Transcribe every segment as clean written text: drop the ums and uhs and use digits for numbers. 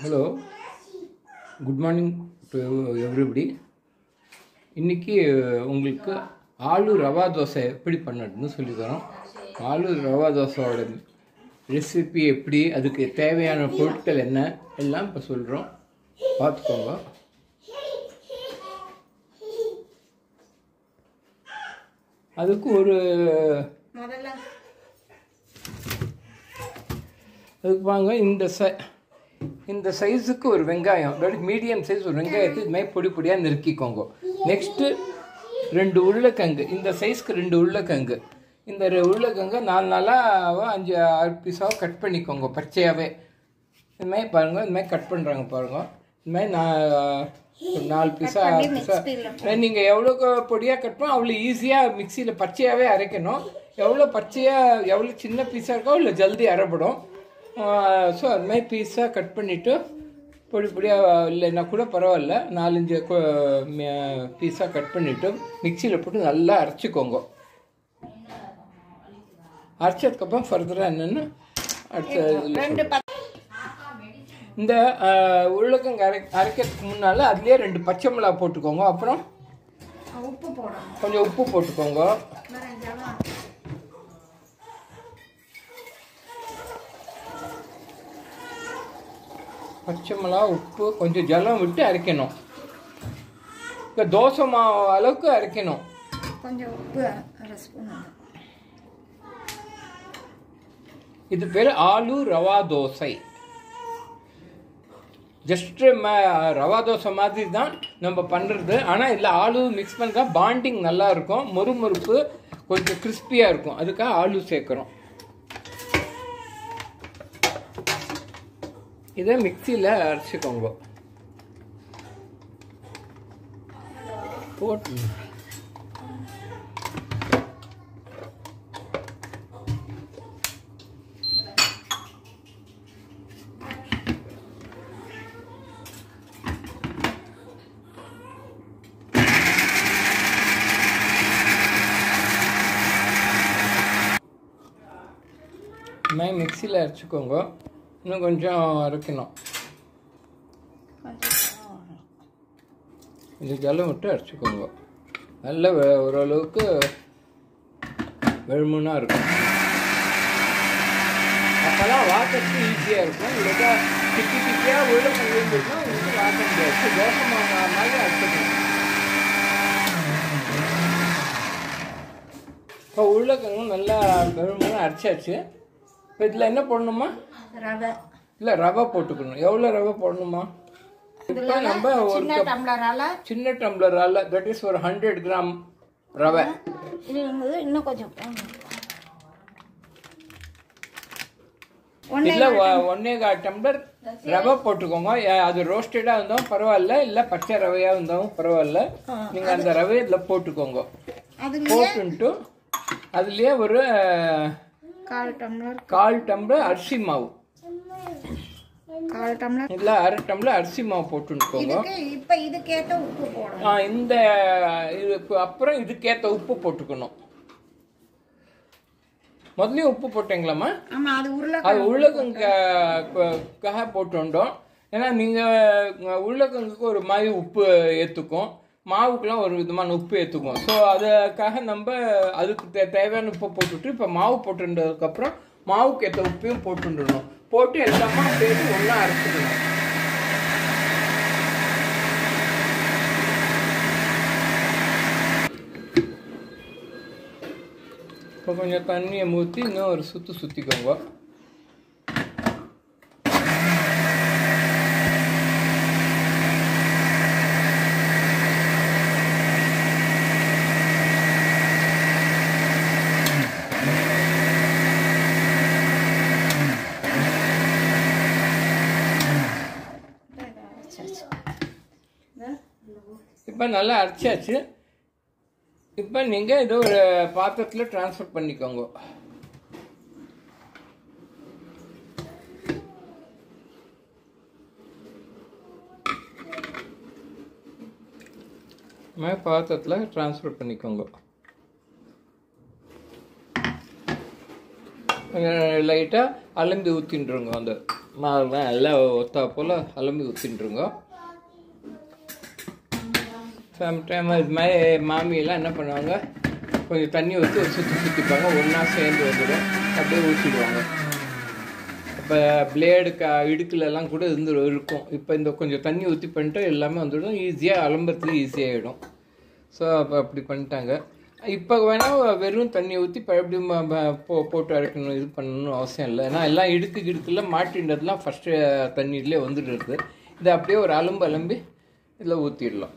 Hello, good morning to everybody. இன்றைக்கி உங்களுக்கு ஆலு ரவா தோசை எப்படி பண்ணணும்னு சொல்லி தரோம். ஆலு ரவா தோசையோட ரெசிபி எப்படி, அதுக்கு தேவையான பொருட்கள் என்ன எல்லாம் இப்போ சொல்கிறோம், பார்த்துக்கோங்க. அதுக்கு அதுக்கு வாங்க, இந்த சைஸுக்கு ஒரு வெங்காயம், மீடியம் சைஸ் ஒரு வெங்காயத்தை இது மாதிரி பொடி பொடியாக நறுக்கிக்கோங்க. நெக்ஸ்ட்டு 2 உருளைக்கிழங்கு, இந்த சைஸ்க்கு 2 உருளைக்கிழங்கு. இந்த உருளைக்கிழங்கு 4 5-6 பீஸாக கட் பண்ணிக்கோங்க, பச்சையாகவே. இதுமாதிரி பாருங்கள், இதுமாதிரி கட் பண்ணுறாங்க பாருங்கள். இதுமாதிரி ஒரு 4 பீஸா 6 பீஸா நீங்கள் எவ்வளோ பொடியாக கட் பண்ணோம் அவ்வளோ ஈஸியாக மிக்சியில் பச்சையாகவே அரைக்கணும். எவ்வளோ சின்ன பீஸாக இருக்கோ அவ்வளோ ஜல்தி அரைப்படும். ஸோ அது மாதிரி பீஸாக கட் பண்ணிவிட்டு பொடி பொடியாக இல்லைன்னா கூட பரவாயில்ல, 4-5 பீஸாக கட் பண்ணிவிட்டு மிக்சியில் போட்டு நல்லா அரைச்சிக்கோங்க. அரைச்சதுக்கப்புறம் ஃபர்தராக என்னென்னு அடுத்த இந்த உருளைக்கிழங்கு அரைக்கிறதுக்கு முன்னால் அதுலேயே 2 பச்சை மிளகா போட்டுக்கோங்க. அப்புறம் கொஞ்சம் உப்பு போட்டுக்கோங்க. பச்சை மிளகா, உப்பு, கொஞ்சம் ஜலம் விட்டு அரைக்கணும். இப்போ தோசை மாவு அளவுக்கு அரைக்கணும். கொஞ்சம் உப்பு இது பேர் ஆலு ரவா தோசை. ஜஸ்ட் ரவா தோசை மாதிரி தான் நம்ம பண்ணுறது. ஆனால் இதில் ஆலு மிக்ஸ் பண்ணுறா பாண்டிங் நல்லா இருக்கும், மொறுமொறுப்பு கொஞ்சம் கிறிஸ்பியாக இருக்கும். அதுக்காக ஆலு சேர்க்குறோம். இதை மிக்சியில் அரைச்சிக்கோங்க. போட்டு மிக்சியில் அரைச்சிக்கோங்க. இன்னும் கொஞ்சம் அரைக்கணும். கொஞ்சம் ஜலம் விட்டு அரைச்சிக்கோங்க. நல்ல ஓரளவுக்கு வெறுமனாக இருக்கும். அப்போல்லாம் வாக்கிறதுக்கு ஈஸியாக இருக்கும். இல்லைக்கா திக்கி திக்கியாக உருளைக்கிழங்கு இருந்துச்சுன்னா உங்களுக்கு வாக்க முடியாது. தோசை மாதிரி அரைச்சிக்கணும். இப்போ உருளைக்கிழங்கு நல்லா வெறுமனாக அரைச்சாச்சு. இப்போ இதில் என்ன போடணுமா? ரவை. இல்லை, ரவை போட்டுக்கணும். எவ்வளோ ரவை போடணுமா? இப்போ நம்ம ஒரு சின்ன டம்ளரால் தட் இஸ் ஒரு 100 கிராம் ரவை. இன்னும் கொஞ்சம் இல்லை, 1.25 டம்ளர் ரவை போட்டுக்கோங்க. அது ரோஸ்டடாக இருந்தாலும் பரவாயில்ல, இல்லை பச்சை ரவையாக இருந்தாலும் பரவாயில்ல. நீங்கள் அந்த ரவை இதில் போட்டுக்கோங்க. போட்டுன்ட்டு அதுலேயே ஒரு 1/4 டம்ளர் அரிசி மாவு, 1/4 டம்ளர் இல்லை 1/2 டம்ளர் அரிசி மாவு போட்டுக்கோங்க. இப்போ இதுக்கேற்ற உப்பு போடணும். இந்த இதுக்கு அப்புறம் இதுக்கேற்ற உப்பு போட்டுக்கணும். முதல்ல உப்பு போட்டீங்களாம்மா? அது உருளைக்கிழங்குக்காக போட்டுட்டோம். ஏன்னா நீங்கள் உருளைக்கிழங்குக்கு ஒரு மாதிரி உப்பு ஏற்றுக்கும், மாவுக்கெல்லாம் ஒரு விதமான உப்பு ஏற்றுக்கும். ஸோ அதுக்காக நம்ம அதுக்கு தேவையான உப்பை போட்டுட்டு இப்போ மாவு போட்டுன்றதுக்கப்புறம் மாவுக்கு ஏற்ற உப்பையும் போட்டுடணும். போட்டு எல்லாமே சேர்த்து ஒன்றா அரைச்சிடணும். இப்போ கொஞ்சம் தண்ணியை ஊற்றி இன்னும் ஒரு சுற்றிக்கோங்க. இப்போ நல்லா அரைச்சாச்சு. இப்போ நீங்கள் இதை ஒரு பாத்திரத்தில் ட்ரான்ஸ்ஃபர் பண்ணிக்கோங்க. பாத்திரத்தில் ட்ரான்ஸ்ஃபர் பண்ணிக்கோங்க. லைட்டாக அலம்பி ஊற்றின்றுங்க அந்த மாவுலாம் எல்லாம் ஒத்தா போல் அலம்பி ஊற்றிட்டுருங்க. சம்டைம் இது மாதிரி மாமியெல்லாம் என்ன பண்ணுவாங்க, கொஞ்சம் தண்ணி ஊற்றி ஒரு சுற்றிப்பாங்க, ஒன்றா சேர்ந்து வந்துடும், அப்படியே ஊற்றிடுவாங்க. இப்போ பிளேடு இடுக்குலலாம் கூட இருக்கும். இப்போ இந்த கொஞ்சம் தண்ணி ஊற்றி பண்ணிட்டு எல்லாமே வந்துடும், ஈஸியாக அலம்புறதுக்கு ஈஸியாகிடும். ஸோ அப்போ அப்படி பண்ணிட்டாங்க. இப்போ வேணால் வெறும் தண்ணி ஊற்றி எப்படி போட்டு அரைக்கணும் இது பண்ணணும்னு அவசியம் இல்லை. ஏன்னா எல்லாம் இடுக்குல மாட்டின்றதுலாம் ஃபஸ்ட்டு தண்ணியிலே வந்துடுறது. இதை அப்படியே ஒரு அலம்பி இதில் ஊற்றிடலாம்.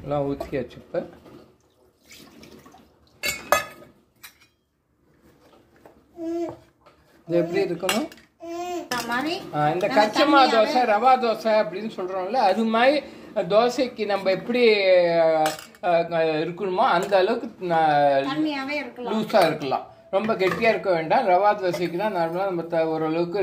எல்லாம் ஊற்றியாச்சு. இப்போ இது எப்படி இருக்கணும், இந்த கச்சமா தோசை ரவா தோசை அப்படின்னு சொல்கிறோம்ல, அது மாதிரி தோசைக்கு நம்ம எப்படி இருக்கணுமோ அந்த அளவுக்கு லூஸாக இருக்கலாம். ரொம்ப கெட்டியாக இருக்க வேண்டாம். ரவா தோசைக்கு தான் நார்மலாக நம்ம ஓரளவுக்கு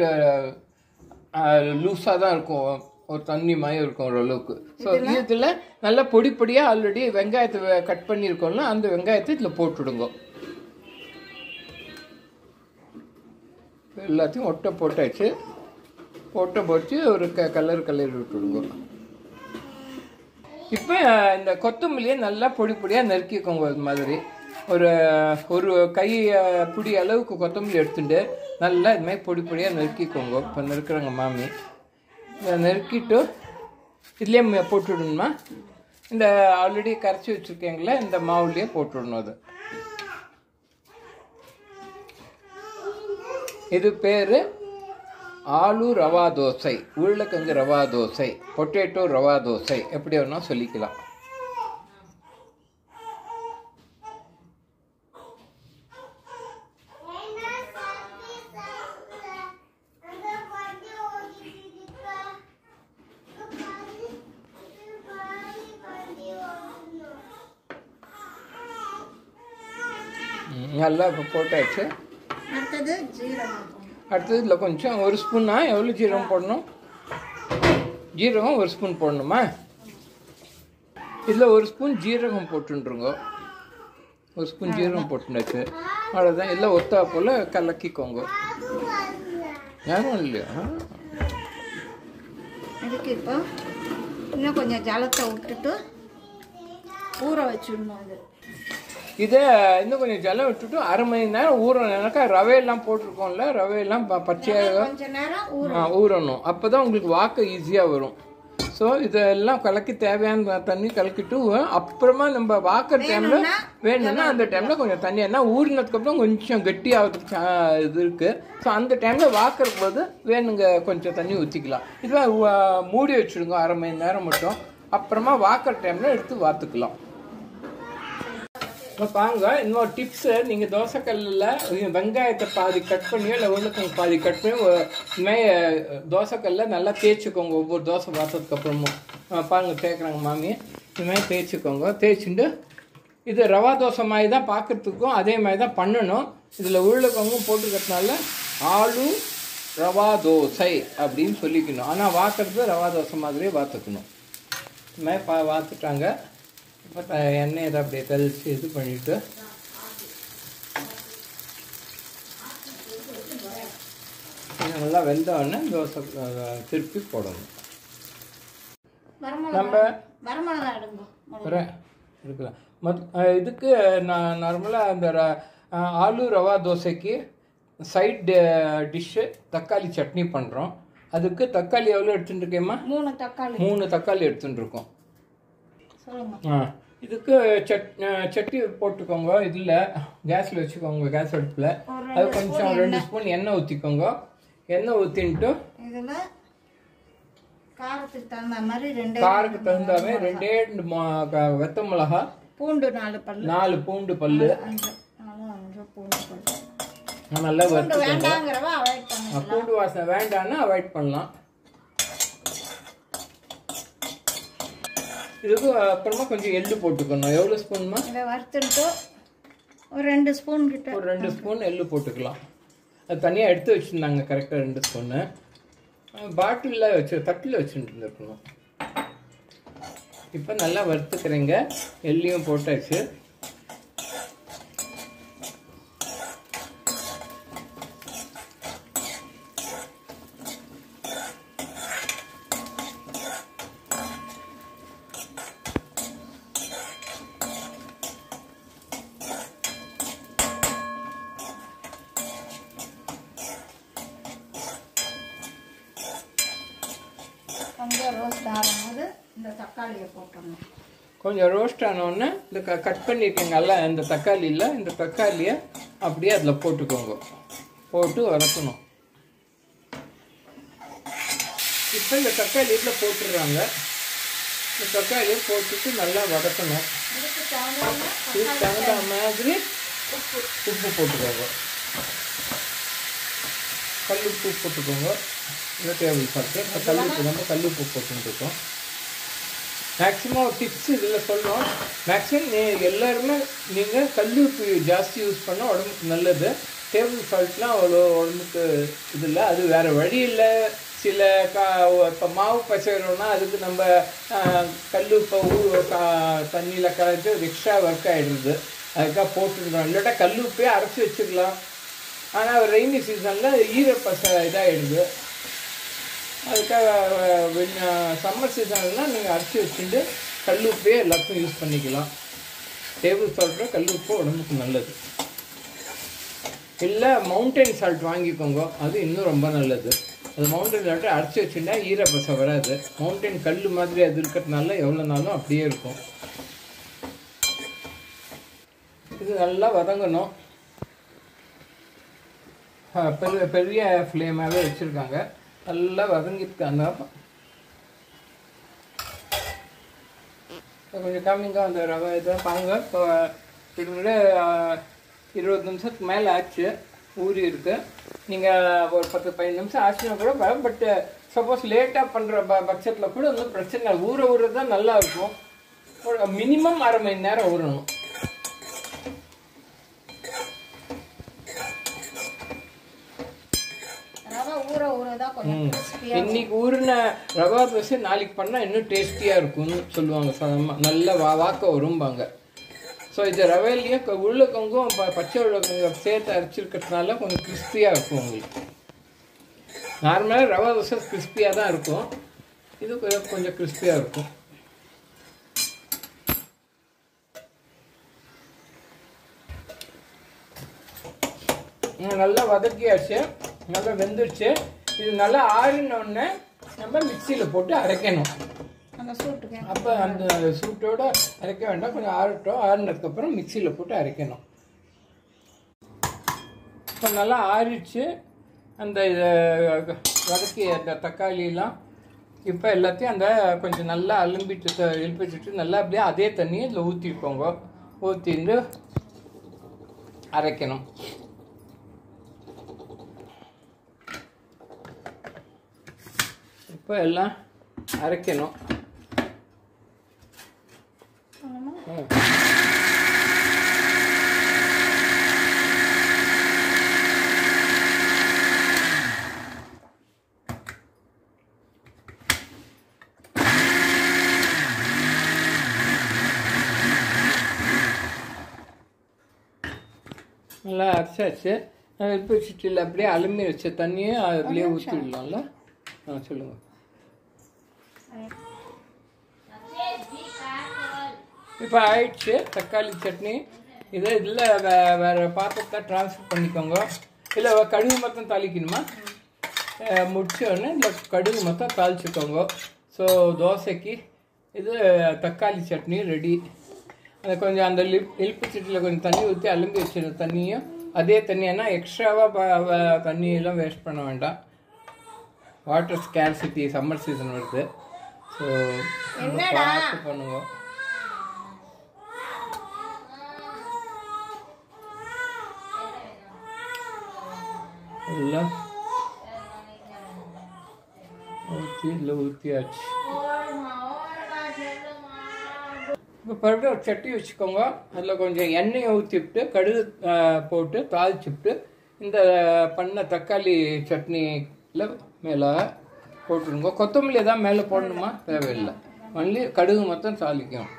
லூஸாக தான் இருக்கும், ஒரு தண்ணி மாதிரி இருக்கும் ஓரளவுக்கு. ஸோ இதில் நல்லா பொடியாக ஆல்ரெடி வெங்காயத்தை கட் பண்ணியிருக்கோம்ல, அந்த வெங்காயத்தை இதில் போட்டுடுங்க. எல்லாத்தையும் போட்டாச்சு. போட்டு ஒரு கலர் விட்டுடுங்க. இப்போ இந்த கொத்தமல்லியை நல்லா பொடியாக நறுக்கிக்கோங்க. இது மாதிரி ஒரு கை பிடி அளவுக்கு கொத்தமல்லி எடுத்துட்டு நல்லா இது மாதிரி பொடியாக நறுக்கிக்கோங்க. இப்போ நறுக்குறாங்க மாமி. இதை நறுக்கிட்டு இதுலேயே போட்டுவிடணுமா, இந்த ஆல்ரெடி கரைச்சி வச்சுருக்கீங்களே இந்த மாவுலேயே போட்டுவிடணும். அது இது பேர் ஆலு ரவா தோசை, உருளைக்கிழங்கு ரவா தோசை, பொட்டேட்டோ ரவா தோசை, எப்படி வேணால் சொல்லிக்கலாம். நல்லா இப்போ போட்டாச்சு. அடுத்தது இதில் கொஞ்சம் ஒரு ஸ்பூன்னா எவ்வளோ ஜீரகம் போடணும், ஜீரகம் ஒரு ஸ்பூன் போடணுமா. இதில் ஒரு ஸ்பூன் ஜீரகம் போட்டுருங்க. ஒரு ஸ்பூன் ஜீரகம் போட்டுனாச்சு. அவ்வளோதான். எல்லாம் ஒத்தா போல் கலக்கிக்கோங்க. யாரும் இல்லையா, அதுக்கு இப்போ இன்னும் கொஞ்சம் ஜலத்தை விட்டுட்டு ஊற வச்சுடணும். இதை இன்னும் கொஞ்சம் ஜலம் விட்டுட்டு அரை மணி நேரம் ஊறணும்னாக்கா, ரவையெல்லாம் போட்டிருக்கோம்ல, ரவையெல்லாம் பச்சையாக ஊறணும். அப்போ தான் உங்களுக்கு வாக்க ஈஸியாக வரும். ஸோ இதெல்லாம் கலக்கி தேவையான தண்ணி கலக்கிட்டு அப்புறமா நம்ம வாக்குற டைமில் வேணும்னா அந்த டைமில் கொஞ்சம் தண்ணி, ஏன்னா ஊறினதுக்கப்புறம் கொஞ்சம் கெட்டியாகிறதுக்கு இது இருக்குது. ஸோ அந்த டைமில் வாக்குற போது வேணுங்க கொஞ்சம் தண்ணி ஊற்றிக்கலாம். இதெல்லாம் மூடி வச்சுடுங்க அரை மணி நேரம் மட்டும். அப்புறமா வாக்குற டைமில் எடுத்து வாத்துக்கலாம். இப்போ பாருங்க, இன்னொரு டிப்ஸு, நீங்கள் தோசைக்கல்லில் வெங்காயத்தை பாதி கட் பண்ணியோ இல்லை உருளைக்கிழங்கு பாதி கட் பண்ணி இதுமாதிரி தோசைக்கல்லில் நல்லா தேய்ச்சிக்கோங்க. ஒவ்வொரு தோசை பார்த்ததுக்கப்புறமும் பாருங்கள் தேய்க்குறாங்க மாமி. இதுமாதிரி தேய்ச்சிக்கோங்க. தேய்ச்சிட்டு இது ரவா தோசை மாதிரி தான் பார்க்குறதுக்கும் அதே மாதிரி தான் பண்ணணும். இதில் உருளைக்கிழங்கும் போட்டுக்கிறதுனால ஆலு ரவா தோசை அப்படின்னு சொல்லிக்கணும். ஆனால் வாக்குறது ரவா தோசை மாதிரியே வாத்துக்கணும். இது மாதிரி வாத்துட்டாங்க. இப்போ எண்ணெய் இதை அப்படியே தெளித்து இது பண்ணிவிட்டு நல்லா வெந்தோடனே தோசை திருப்பி போடணும். நம்ம எடுக்கலாம். இதுக்கு நான் நார்மலாக அந்த ஆலு ரவா தோசைக்கு சைட் டிஷ்ஷு தக்காளி சட்னி பண்ணுறோம். அதுக்கு தக்காளி எவ்வளோ எடுத்துகிட்டு இருக்கேம்மா? 3 தக்காளி எடுத்துகிட்டு இருக்கோம். இதுக்கு சட்டி போட்டுக்கோங்க. இதில் கேஸில் வச்சுக்கோங்க, கேஸ் அடுப்பில். அது கொஞ்சம் 2 ஸ்பூன் எண்ணெய் ஊற்றிக்கோங்க. எண்ணெய் ஊற்றின்ட்டு இதில் காரத்துக்கு தகுந்த மாதிரி 2 வெத்த மிளகா, பூண்டு 4 பூண்டு பல்லு நல்லா வறுத்துக்கோங்க. பூண்டு வாசனை வேண்டாம்னா அவாய்ட் பண்ணலாம். இதுக்கு அப்புறமா கொஞ்சம் எள்ளு போட்டுக்கணும். எவ்வளோ ஸ்பூன்மா? இதை வறுத்துட்டு ஒரு 2 ஸ்பூன் கிட்ட, ஒரு 2 ஸ்பூன் எள்ளு போட்டுக்கலாம். அது தனியாக எடுத்து வச்சுருந்தாங்க கரெக்டாக 2 ஸ்பூனு. பாட்டிலில் வச்சு தட்டில் வச்சுட்டு இருந்திருக்கணும். இப்போ நல்லா வறுத்துக்கிறேங்க. எள்ளையும் போட்டாச்சு. கொஞ்சம் ரோஸ்ட் ஆகும்போது இந்த தக்காளியை போட்டணும். கொஞ்சம் ரோஸ்ட் ஆனோடனே இந்த கட் பண்ணியிருக்கீங்கல்ல இந்த தக்காளியில், இந்த தக்காளியை அப்படியே அதில் போட்டுக்கோங்க. போட்டு வதக்கணும். இப்போ இந்த தக்காளி இதில் போட்டுடுறாங்க. இந்த தக்காளியை போட்டுட்டு நல்லா வதக்கணும். இதுக்கு தகுந்த மாதிரி உப்பு போட்டுக்கோங்க. கல் உப்பு போட்டுக்கோங்க. இந்த டேபிள் சாப்பிட்டு இப்போ கல் உப்பு நம்ம கல் உப்பு போட்டுருக்கோம். மேக்ஸிமம் ஒரு டிப்ஸ் இதில் சொல்லணும். மேக்ஸிமம் எல்லாருமே நீங்கள் கல் உப்பு ஜாஸ்தி யூஸ் பண்ணால் உடம்புக்கு நல்லது. டேபிள் சால்ட்லாம் அவ்வளோ உடம்புக்கு இது இல்லை. அது வேறு வழி இல்லை. சில இப்போ மாவு பச்சைறோன்னா அதுக்கு நம்ம கல் உப்பை தண்ணியில் கரைச்சி ஒரு எக்ஸ்ட்ரா ஒர்க் ஆகிடுது. அதுக்காக போட்டுருந்தோம். இல்லாட்டா கல் உப்பே அரைச்சி வச்சுக்கலாம். ஆனால் ரெய்னி சீசனில் ஈரப்பசை இதாகிடுது. அதுக்காக சம்மர் சீசன்லாம் நீங்கள் அரைச்சி வச்சுட்டு கல் உப்பே எல்லாத்தையும் யூஸ் பண்ணிக்கலாம். டேபிள் சால்ட்டை கல் உப்பு உடம்புக்கு நல்லது. இல்லை மவுண்டைன் சால்ட் வாங்கிக்கோங்க. அது இன்னும் ரொம்ப நல்லது. அது மவுண்டைன் சால்ட்டை அரைச்சி வச்சுட்டா ஈரப்பசை வராது. மவுண்டைன் கல் மாதிரி அது இருக்கிறதுனால எவ்வளோ நாளும் அப்படியே இருக்கும். இது நல்லா வதங்கணும். பெரிய ஃப்ளேமாகவே வச்சுருக்காங்க. நல்லா வதங்கிருக்காங்க. கொஞ்சம் கம்மிங்க அந்த ரவை இதை பாருங்க. இப்போ கிட்டத்தட்ட 20 நிமிஷத்துக்கு மேலே ஆச்சு. ஊறி இருக்கு. நீங்கள் ஒரு 10-15 நிமிஷம் ஆச்சுன்னா கூட பரவாயில்ல. பட் சப்போஸ் லேட்டாக பண்ணுற பட்சத்தில் கூட ஒன்றும் பிரச்சனை. ஊற தான் நல்லா இருக்கும். ஒரு மினிமம் அரை மணி நேரம் ஊறணும். இன்னைக்கு ஊறின ரவா தோசை நாளைக்கு பண்ணால் இன்னும் டேஸ்டியாக இருக்கும்னு சொல்லுவாங்க. நல்லா வாக்க வரும்பாங்க. ஸோ இது ரவையிலையும் உருளைக்கிழங்கும் பச்சை உருளைக்கிழங்கு சேர்த்து அரைச்சிருக்கிறதுனால கொஞ்சம் கிறிஸ்பியாக இருக்கும் உங்களுக்கு. நார்மலாக ரவா தோசை கிறிஸ்பியாக தான் இருக்கும். இது கொஞ்சம் கிறிஸ்பியாக இருக்கும். நல்லா வதக்கியாச்சு. நல்லா வெந்துடுச்சு. இது நல்லா ஆறினோடனே நம்ம மிக்சியில் போட்டு அரைக்கணும். அப்போ அந்த சூட்டோடு அரைக்க வேண்டாம். கொஞ்சம் ஆறட்டும். ஆறினதுக்கப்புறம் மிக்சியில் போட்டு அரைக்கணும். இப்போ நல்லா ஆறிடுச்சு. அந்த இதை வதக்கி அந்த தக்காளியெலாம் இப்போ எல்லாத்தையும் அந்த கொஞ்சம் நல்லா எழுப்பிச்சுட்டு நல்லா அப்படியே அதே தண்ணியை இதில் ஊற்றிக்கோங்க. ஊற்றிட்டு அரைக்கணும். இப்போ எல்லாம் அரைக்கணும். நல்லா அரைச்சாச்சு. இப்போ சிட்டியில் அப்படியே அலுமி வச்ச தண்ணியை அதுலேயே ஊற்றிடலாம்ல. சொல்லுங்கள். இப்போ ஆயிடுச்சு தக்காளி சட்னி. இதில் வேறு பாத்திரத்தை ட்ரான்ஸ்ஃபர் பண்ணிக்கோங்க. இல்லை கடுகு மொத்தம் தாளிக்கணுமா? முடிச்சோடனே இந்த கடுகு மொத்தம் தாளிச்சுக்கோங்க. ஸோ தோசைக்கு இது தக்காளி சட்னி ரெடி. அதை கொஞ்சம் அந்த இழுப்பு சட்டியில் கொஞ்சம் தண்ணி ஊற்றி அலும்பி வச்சிருந்த தண்ணியும் அதே தண்ணியன்னா எக்ஸ்ட்ராவாக தண்ணியெல்லாம் வேஸ்ட் பண்ண வேண்டாம். வாட்டர் ஸ்கேர்சிட்டி சம்மர் சீசன் வருது. ஸோ பார்த்து பண்ணுங்க. எல்லாம் ஊற்றியாச்சு. இப்போ பருப்பு ஒரு சட்டி வச்சுக்கோங்க. அதில் கொஞ்சம் எண்ணெயை ஊற்றிவிட்டு கடுகு போட்டு தாளிச்சுவிட்டு இந்த பண்ண தக்காளி சட்னியில் மேலே போட்டுருங்க. கொத்தமல்லி எதாவது மேலே போடணுமா? தேவையில்லை. மல்லி கடுகு மொத்தம் தாளிக்கும்.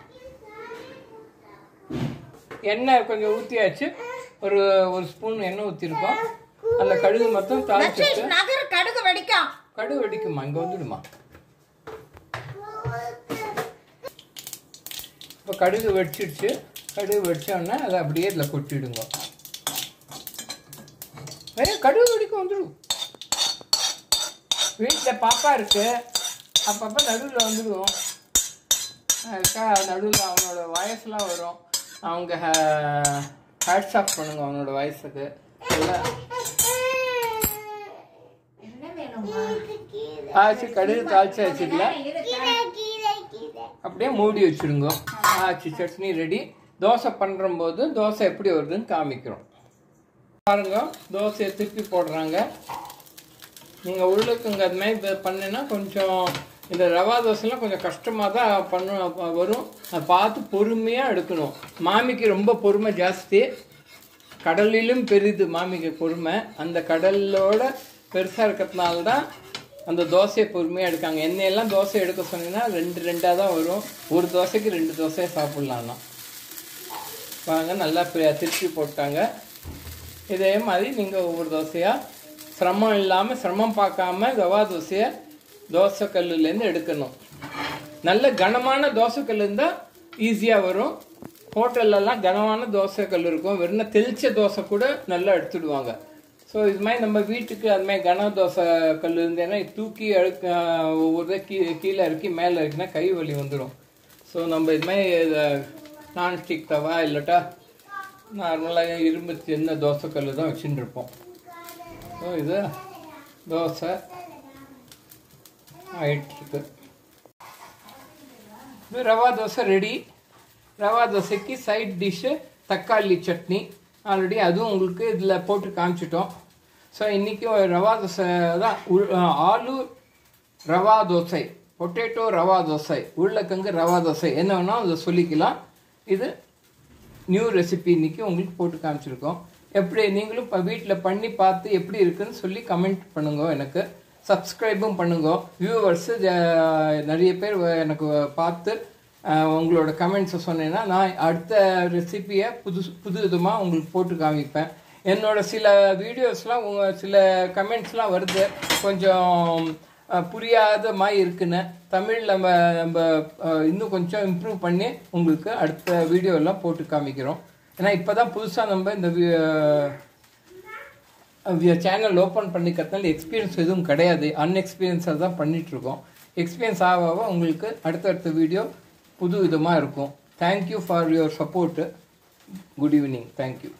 எண்ணெய் கொஞ்சம் ஊற்றியாச்சு. ஒரு ஸ்பூன் எண்ணெய் ஊற்றிருக்கோம். அந்த கடுகு மொத்தம் தாளிச்சிட்டு கடுகு வெடிக்குமா? இங்கே வந்துடுமா? இப்போ கடுகு வெடிச்சிடுச்சு. கடுகு வெடிச்சோன்னா அதை அப்படியே இதில் கொட்டிடுங்க. கடுகு வெடிக்கும் வந்துடும். வீட்டில் பாப்பா இருக்கு, அப்பப்போ நடுவில் வந்துடுவோம். நடுவில் அவனோட வாய்ஸ்லாம் வரும். அவங்க ஹேட்ஸ் ஆஃப் பண்ணுங்க அவனோட வாய்ஸுக்கு. ஆச்சு கடுகு தாளிச்சாச்சு. இல்லை அப்படியே மூடி வச்சுடுங்க. ஆச்சு சட்னி ரெடி. தோசை பண்ணுற போது தோசை எப்படி வருதுன்னு காமிக்கிறோம் பாருங்க. தோசையை திருப்பி போடுறாங்க. நீங்கள் உள்ளுக்குங்க அது மாதிரி பண்ணினா கொஞ்சம் இந்த ரவா தோசைலாம் கொஞ்சம் கஷ்டமாக தான் வரும். அதை பார்த்து பொறுமையாக எடுக்கணும். மாமிக்கு ரொம்ப பொறுமை ஜாஸ்தி. கடலிலும் பெரிது மாமிக்கு பொறுமை. அந்த கடலோட பெருசாக இருக்கிறதுனால தான் அந்த தோசையை பொறுமையாக எடுக்காங்க. எண்ணெயெல்லாம் தோசை எடுக்க சொன்னீங்கன்னா 2 தான் வரும். ஒரு தோசைக்கு 2 தோசையை சாப்பிட்லான்னா. வாங்க நல்லா திருப்பி போட்டாங்க. இதே மாதிரி நீங்கள் ஒவ்வொரு தோசையாக சிரமம் இல்லாமல் சிரமம் பார்க்காம ரவா தோசையை தோசை கல்லுலேருந்து எடுக்கணும். நல்ல கனமான தோசை கல் இருந்தால் ஈஸியாக வரும். ஹோட்டல்லலாம் கனமான தோசை கல் இருக்கும். வெறும் தெளிச்ச தோசை கூட நல்லா எடுத்துடுவாங்க. ஸோ இது மாதிரி நம்ம வீட்டுக்கு அது மாதிரி கன தோசை கல் இருந்தேன்னா தூக்கி ஒவ்வொரு கீழே இறக்கி மேலே இருக்குன்னா கை வலி வந்துடும். ஸோ நம்ம இது மாதிரி நான்ஸ்டிக் தவா இல்லாட்டா நார்மலாக இரும்பு சின்ன தோசை கல் தான் வச்சுட்டு இருப்போம். ஸோ இது தோசை ஆயிட்டுருக்கு. இது ரவா தோசை ரெடி. ரவா தோசைக்கு சைட் டிஷ்ஷு தக்காளி சட்னி ஆல்ரெடி அதுவும் உங்களுக்கு இதில் போட்டு காமிச்சிட்டோம். ஸோ இன்றைக்கி ரவா தோசை தான். ஆலு ரவா தோசை, பொட்டேட்டோ ரவா தோசை, உருளைக்கிழங்கு ரவா தோசை, என்ன வேணால் அதை சொல்லிக்கலாம். இது நியூ ரெசிபி இன்றைக்கி உங்களுக்கு போட்டு காமிச்சிருக்கோம். எப்படி நீங்களும் இப்போ வீட்டில் பண்ணி பார்த்து எப்படி இருக்குன்னு சொல்லி கமெண்ட் பண்ணுங்க. எனக்கு சப்ஸ்கிரைபும் பண்ணுங்க. வியூவர்ஸு நிறைய பேர் எனக்கு பார்த்து உங்களோட கமெண்ட்ஸை சொன்னேன்னா நான் அடுத்த ரெசிபியை புது விதமாக உங்களுக்கு போட்டு காமிப்பேன். என்னோட சில வீடியோஸ்லாம் சில கமெண்ட்ஸ்லாம் வருது கொஞ்சம் புரியாத மாதிரி இருக்குன்னு. தமிழ் நம்ம இன்னும் கொஞ்சம் இம்ப்ரூவ் பண்ணி உங்களுக்கு அடுத்த வீடியோலாம் போட்டு காமிக்கிறோம். ஏன்னா இப்போ தான் புதுசாக நம்ம இந்த சேனல் ஓப்பன் பண்ணிக்கிறதுனால எக்ஸ்பீரியன்ஸ் எதுவும் கிடையாது. அன்எக்ஸ்பீரியன்ஸாக தான் பண்ணிகிட்ருக்கோம். எக்ஸ்பீரியன்ஸ் ஆக உங்களுக்கு அடுத்தடுத்த வீடியோ புது விதமாக இருக்கும். Thank you for your support. Good evening. Thank you.